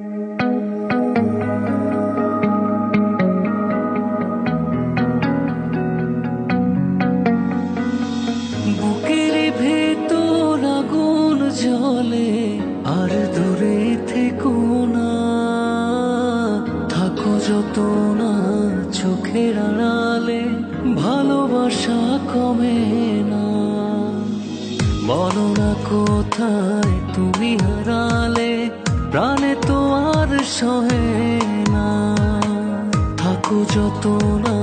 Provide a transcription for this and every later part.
বুকের ভেতর আগুন জ্বলে, আর দূরে থেকো না, থাকো যত না চোখের আড়ালে, ভালোবাসা কমে না। বলো না কোথায় তুমি হারালে, প্রাণে তো আর সহে না, থাকো যত না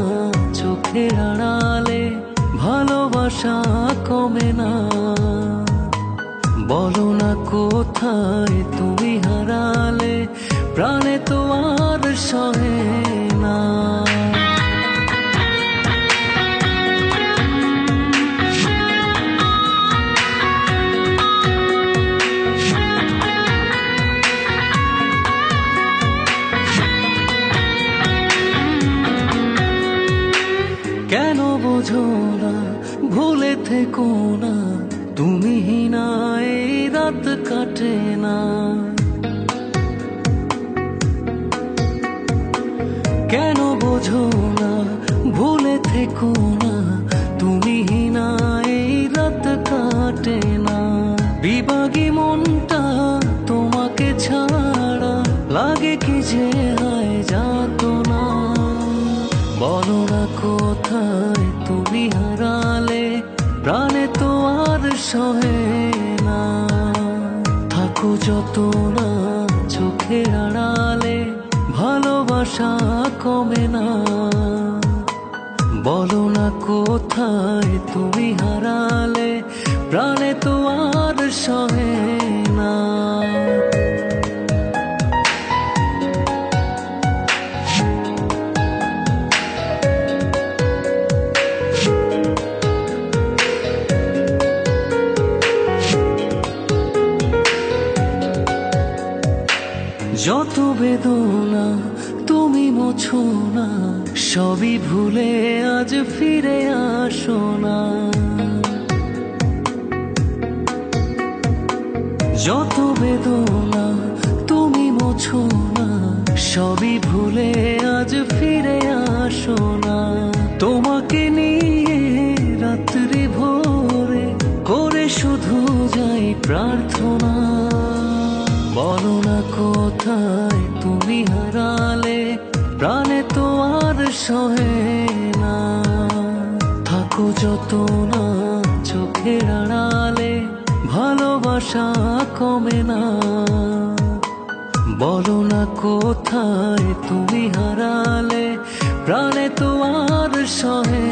চোখের আড়ালে, ভালোবাসা কমে না। বলো না কোথায় তুমি হারালে, প্রাণে তো আর সহে না। কেন বোঝো না, ভুলে থেকো না, তুমি না এই রাত কাটে না। কেন বোঝো না, ভুলে থেকো না, তুমি না এই রাত কাটে না। বিভাগী মনটা তোমাকে ছাড়া লাগে কি যে হয় যাত না। বলো না কোথায় তুমি হারালে, প্রাণে তো আর সহে না, থাকো যত না চোখের আড়ালে, ভালোবাসা কমে না। বলো না কোথায় তুমি হারালে, প্রাণে তো আর সহে না। যত বেদনা তুমি মোছো না, সবই ভুলে আজ ফিরে আসো না। যত বেদনা তুমি মোছো না, সবই ভুলে আজ ফিরে আসো না। তোমাকে নিয়ে রাত্রি ভোরে করে শুধু যাই প্রার্থনা। বলো না কোথায় তুমি হারালে, প্রাণে তো আর সহে না, থাকো যত না চোখের আড়ালে, ভালোবাসা কমে না। বলো না কোথায় তুমি হারালে, প্রাণে তো আর সহে